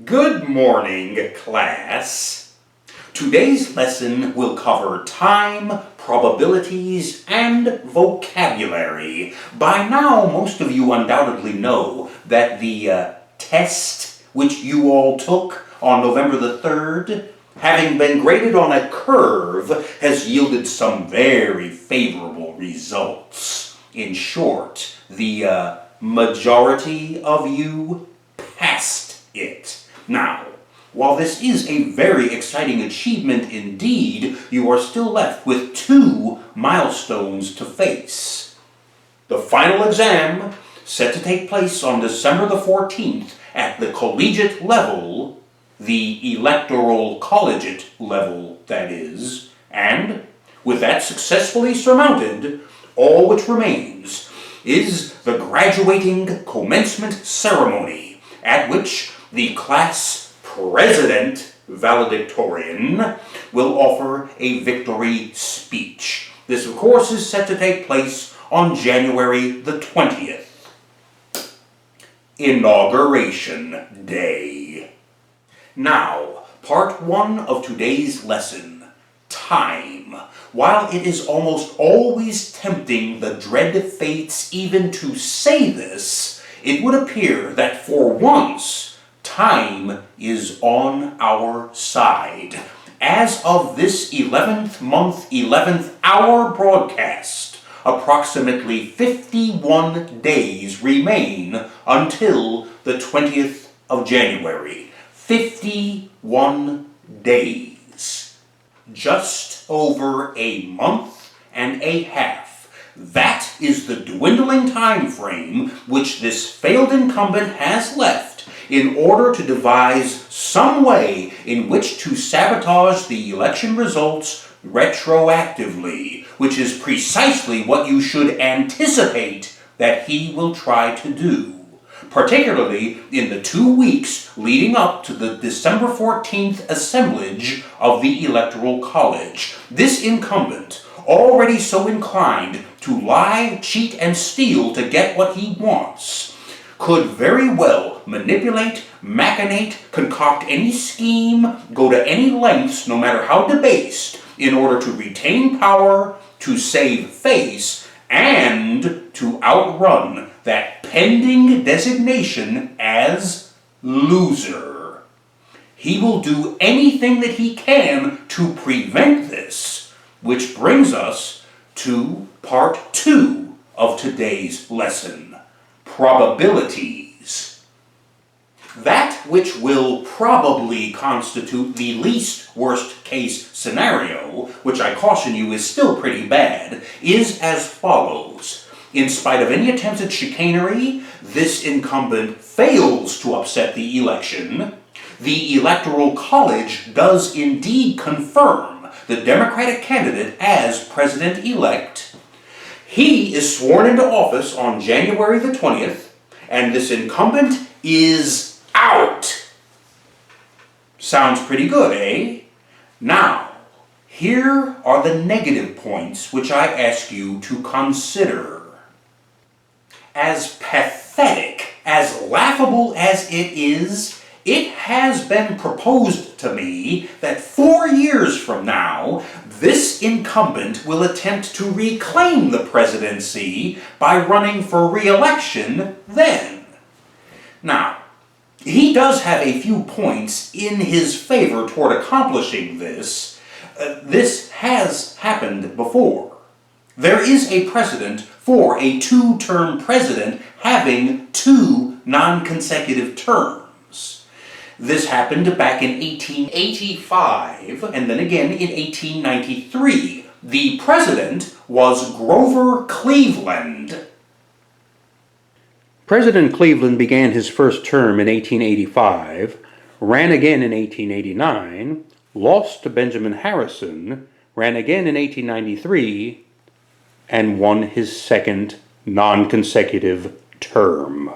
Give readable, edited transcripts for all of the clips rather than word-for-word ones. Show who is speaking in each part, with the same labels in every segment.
Speaker 1: Good morning, class. Today's lesson will cover time, probabilities, and vocabulary. By now, most of you undoubtedly know that the test which you all took on November the 3rd, having been graded on a curve, has yielded some very favorable results. In short, the majority of you passed it. Now, while this is a very exciting achievement indeed, you are still left with 2 milestones to face. The final exam, set to take place on December the 14th at the collegiate level, the electoral collegiate level, that is, and, with that successfully surmounted, all which remains is the graduating commencement ceremony, at which the class president valedictorian will offer a victory speech. This, of course, is set to take place on January the 20th. Inauguration Day. Now, part 1 of today's lesson, time. While it is almost always tempting the dread fates even to say this, it would appear that for once, time is on our side. As of this 11th month, 11th hour broadcast, approximately 51 days remain until the 20th of January. 51 days. Just over a month and a half. That is the dwindling time frame which this failed incumbent has left in order to devise some way in which to sabotage the election results retroactively, which is precisely what you should anticipate that he will try to do, particularly in the 2 weeks leading up to the December 14th assemblage of the Electoral College. This incumbent, already so inclined to lie, cheat, and steal to get what he wants, could very well manipulate, machinate, concoct any scheme, go to any lengths, no matter how debased, in order to retain power, to save face, and to outrun that pending designation as loser. He will do anything that he can to prevent this, which brings us to part 2 of today's lesson, probabilities. That which will probably constitute the least worst case scenario, which I caution you is still pretty bad, is as follows. In spite of any attempts at chicanery, this incumbent fails to upset the election. The Electoral College does indeed confirm the Democratic candidate as president-elect. He is sworn into office on January the 20th, and this incumbent is out. Sounds pretty good, eh? Now, here are the negative points which I ask you to consider. As pathetic, as laughable as it is, it has been proposed to me that 4 years from now, this incumbent will attempt to reclaim the presidency by running for re-election then. Now, he does have a few points in his favor toward accomplishing this. This has happened before. There is a precedent for a 2-term president having 2 non-consecutive terms. This happened back in 1885, and then again in 1893. The president was Grover Cleveland.
Speaker 2: President Cleveland began his first term in 1885, ran again in 1889, lost to Benjamin Harrison, ran again in 1893, and won his second non-consecutive term.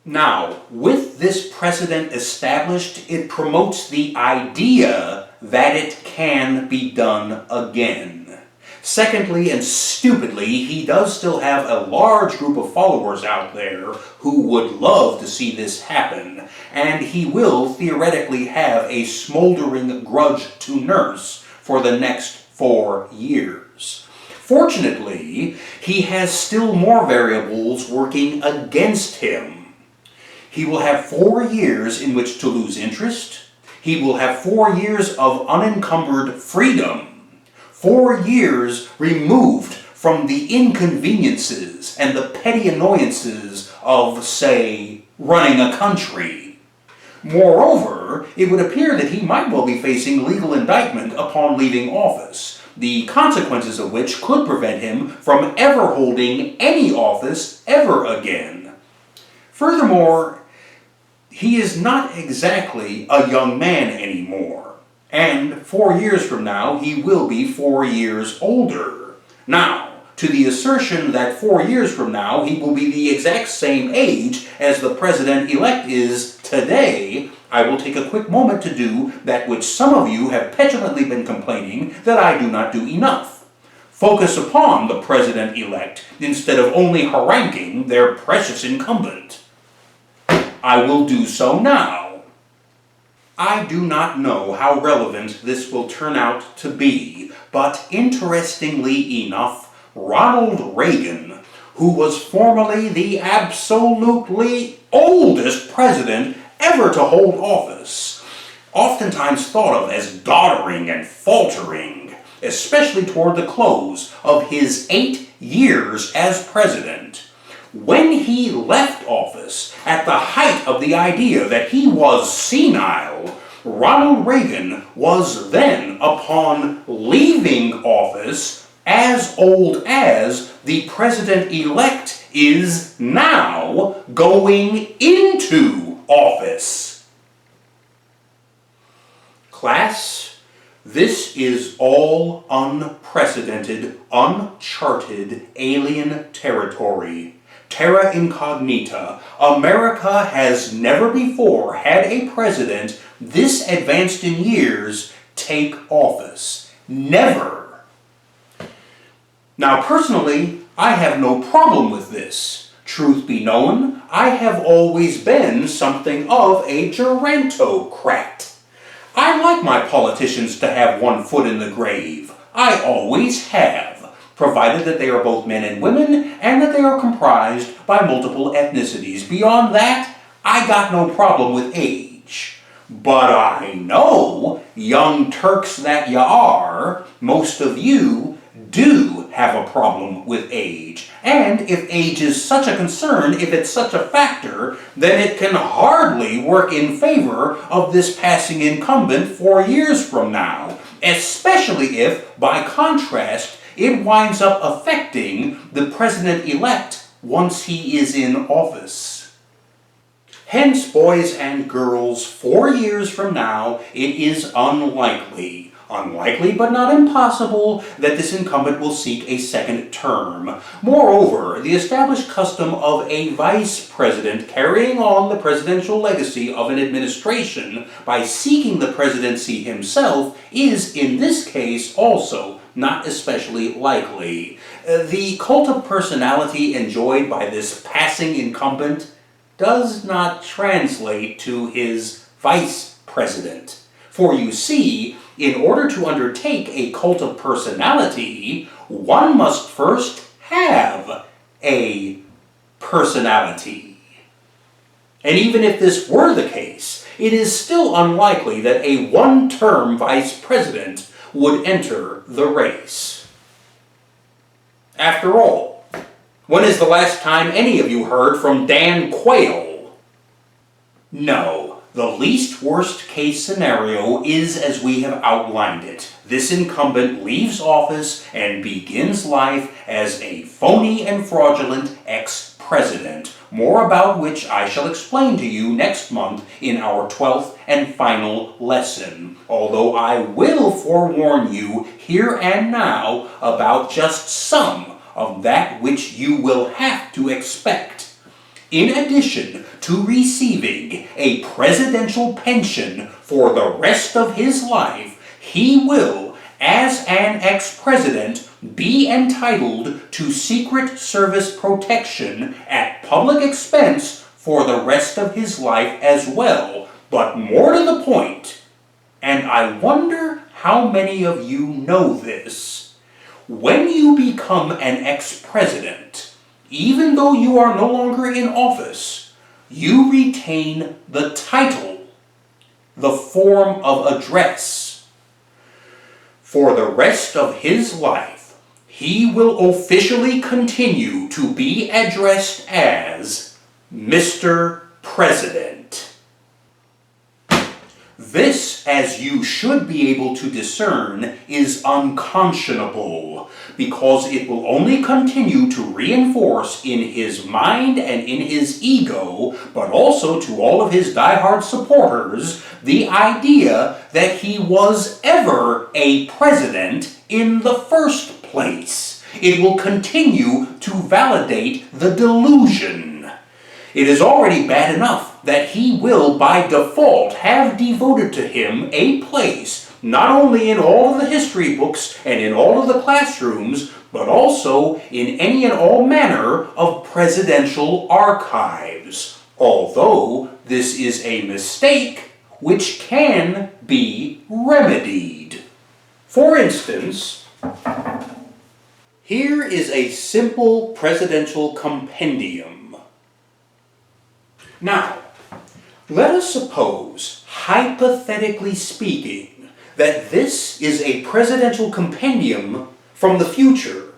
Speaker 1: Now, with this precedent established, it promotes the idea that it can be done again. Secondly, and stupidly, he does still have a large group of followers out there who would love to see this happen, and he will theoretically have a smoldering grudge to nurse for the next 4 years. Fortunately, he has still more variables working against him. He will have 4 years in which to lose interest. He will have 4 years of unencumbered freedom. 4 years removed from the inconveniences and the petty annoyances of, say, running a country. Moreover, it would appear that he might well be facing legal indictment upon leaving office, the consequences of which could prevent him from ever holding any office ever again. Furthermore, he is not exactly a young man anymore. And 4 years from now, he will be 4 years older. Now, to the assertion that 4 years from now he will be the exact same age as the president-elect is today, I will take a quick moment to do that which some of you have petulantly been complaining that I do not do enough. Focus upon the president-elect instead of only haranguing their precious incumbent. I will do so now. I do not know how relevant this will turn out to be, but interestingly enough, Ronald Reagan, who was formerly the absolutely oldest president ever to hold office, oftentimes thought of as doddering and faltering, especially toward the close of his 8 years as president. When he left office, at the height of the idea that he was senile, Ronald Reagan was then, upon leaving office, as old as the president-elect is now going into office. Class, this is all unprecedented, uncharted, alien territory. Terra incognita. America has never before had a president this advanced in years take office. Never. Now, personally, I have no problem with this. Truth be known, I have always been something of a gerontocrat. I like my politicians to have one foot in the grave. I always have, provided that they are both men and women, and that they are comprised by multiple ethnicities. Beyond that, I got no problem with age. But I know, young Turks that you are, most of you do have a problem with age. And if age is such a concern, if it's such a factor, then it can hardly work in favor of this passing incumbent 4 years from now, especially if, by contrast, it winds up affecting the president-elect once he is in office. Hence, boys and girls, 4 years from now, it is unlikely but not impossible, that this incumbent will seek a second term. Moreover, the established custom of a vice president carrying on the presidential legacy of an administration by seeking the presidency himself is, in this case, also not especially likely. The cult of personality enjoyed by this passing incumbent does not translate to his vice president. For you see, in order to undertake a cult of personality, one must first have a personality. And even if this were the case, it is still unlikely that a one-term vice president would enter the race. After all, when is the last time any of you heard from Dan Quayle? No. The least worst case scenario is as we have outlined it. This incumbent leaves office and begins life as a phony and fraudulent ex-president, more about which I shall explain to you next month in our 12th and final lesson, although I will forewarn you here and now about just some of that which you will have to expect. In addition to receiving a presidential pension for the rest of his life, he will, as an ex-president, be entitled to Secret Service protection at public expense for the rest of his life as well. But more to the point, and I wonder how many of you know this, when you become an ex-president, even though you are no longer in office, you retain the title, the form of address. For the rest of his life, he will officially continue to be addressed as Mr. President. This, as you should be able to discern, is unconscionable, because it will only continue to reinforce in his mind and in his ego, but also to all of his diehard supporters, the idea that he was ever a president in the first place. It will continue to validate the delusion. It is already bad enough that he will by default have devoted to him a place, not only in all of the history books and in all of the classrooms, but also in any and all manner of presidential archives. Although this is a mistake which can be remedied. For instance, here is a simple presidential compendium. Now, let us suppose, hypothetically speaking, that this is a presidential compendium from the future.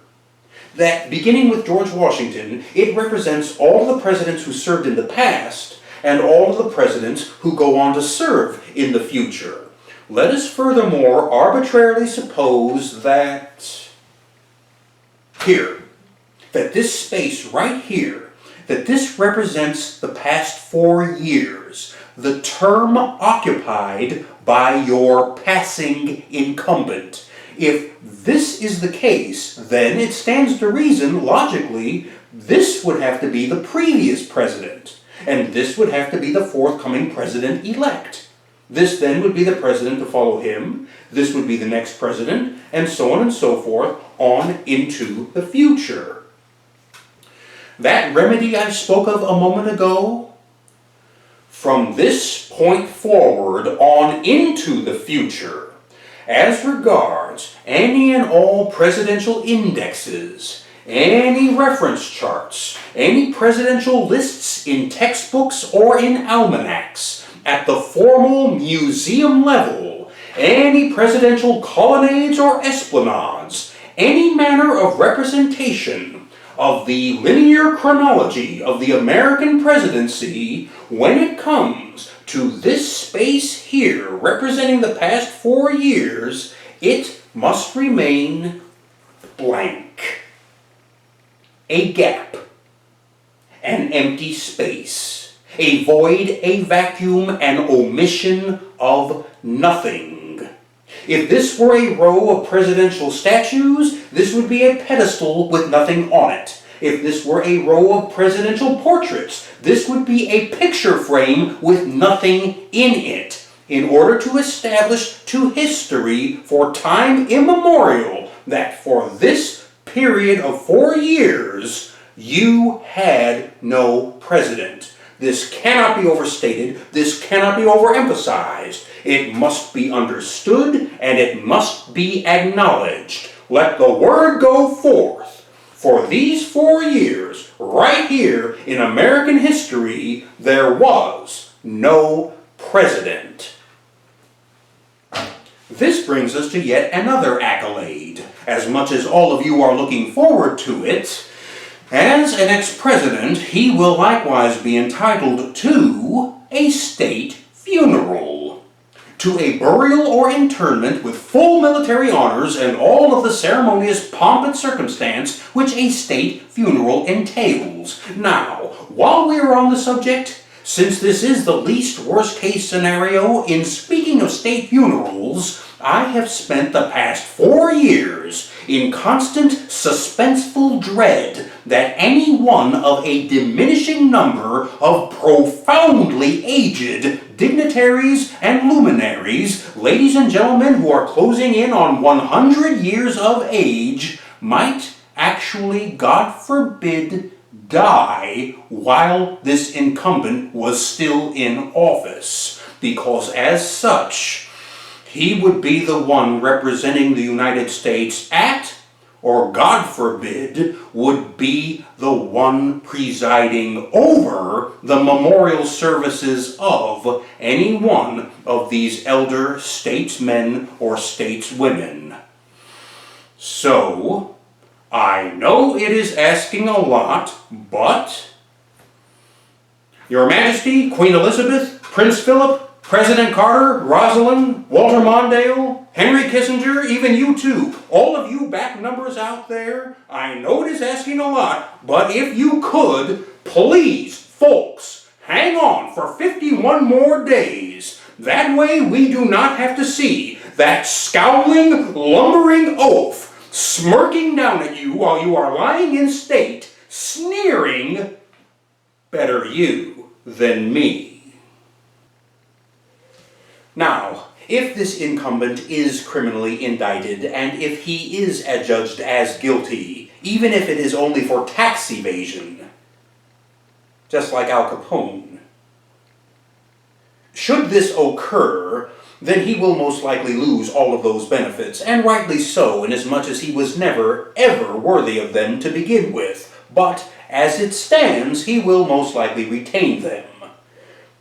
Speaker 1: That, beginning with George Washington, it represents all the presidents who served in the past and all of the presidents who go on to serve in the future. Let us furthermore arbitrarily suppose that that this space right here, that this represents the past 4 years, the term occupied by your passing incumbent. If this is the case, then it stands to reason, logically, this would have to be the previous president, and this would have to be the forthcoming president-elect. This then would be the president to follow him, this would be the next president, and so on and so forth, on into the future. That remedy I spoke of a moment ago, from this point forward on into the future, as regards any and all presidential indexes, any reference charts, any presidential lists in textbooks or in almanacs, at the formal museum level, any presidential colonnades or esplanades, any manner of representation of the linear chronology of the American presidency, when it comes to this space here representing the past 4 years, it must remain blank. A gap, an empty space, a void, a vacuum, an omission of nothing. If this were a row of presidential statues, this would be a pedestal with nothing on it. If this were a row of presidential portraits, this would be a picture frame with nothing in it, in order to establish to history for time immemorial that for this period of 4 years, you had no president. This cannot be overstated, this cannot be overemphasized. It must be understood and it must be acknowledged. Let the word go forth. For these 4 years, right here in American history, there was no president. This brings us to yet another accolade. As much as all of you are looking forward to it, as an ex-president, he will likewise be entitled to a state funeral, to a burial or interment with full military honors and all of the ceremonious pomp and circumstance which a state funeral entails. Now, while we are on the subject, since this is the least worst case scenario, in speaking of state funerals, I have spent the past 4 years in constant suspenseful dread that any one of a diminishing number of profoundly aged dignitaries and luminaries, ladies and gentlemen who are closing in on 100 years of age, might actually, God forbid, die while this incumbent was still in office, because as such, he would be the one representing the United States at, or God forbid, would be the one presiding over the memorial services of any one of these elder statesmen or stateswomen. So, I know it is asking a lot, but Your Majesty, Queen Elizabeth, Prince Philip, President Carter, Rosalind, Walter Mondale, Henry Kissinger, even you too, all of you back numbers out there, I know it is asking a lot, but if you could, please, folks, hang on for 51 more days. That way we do not have to see that scowling, lumbering oaf smirking down at you while you are lying in state, sneering, better you than me. Now, if this incumbent is criminally indicted, and if he is adjudged as guilty, even if it is only for tax evasion, just like Al Capone, should this occur, then he will most likely lose all of those benefits, and rightly so, inasmuch as he was never, ever worthy of them to begin with. But, as it stands, he will most likely retain them.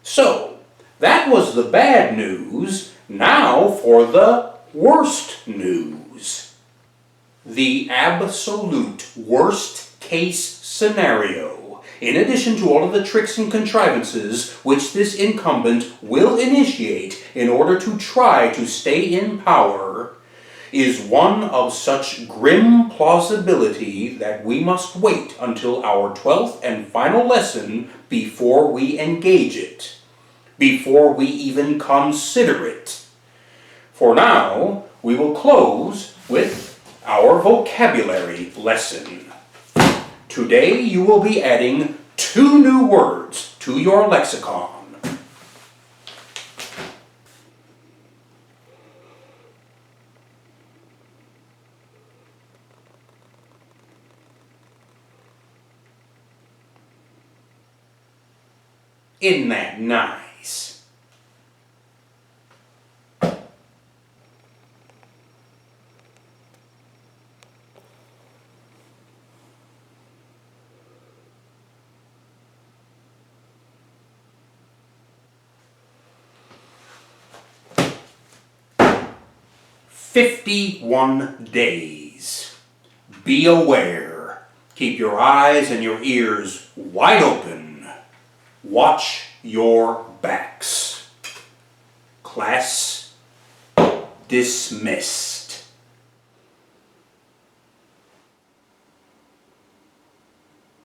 Speaker 1: So, that was the bad news. Now for the worst news. The absolute worst case scenario, in addition to all of the tricks and contrivances which this incumbent will initiate in order to try to stay in power, is one of such grim plausibility that we must wait until our 12th and final lesson before we engage it, before we even consider it. For now, we will close with our vocabulary lesson. Today you will be adding 2 new words to your lexicon. Isn't that nice? "51 days. Be aware. Keep your eyes and your ears wide open. Watch your backs." Class, dismiss.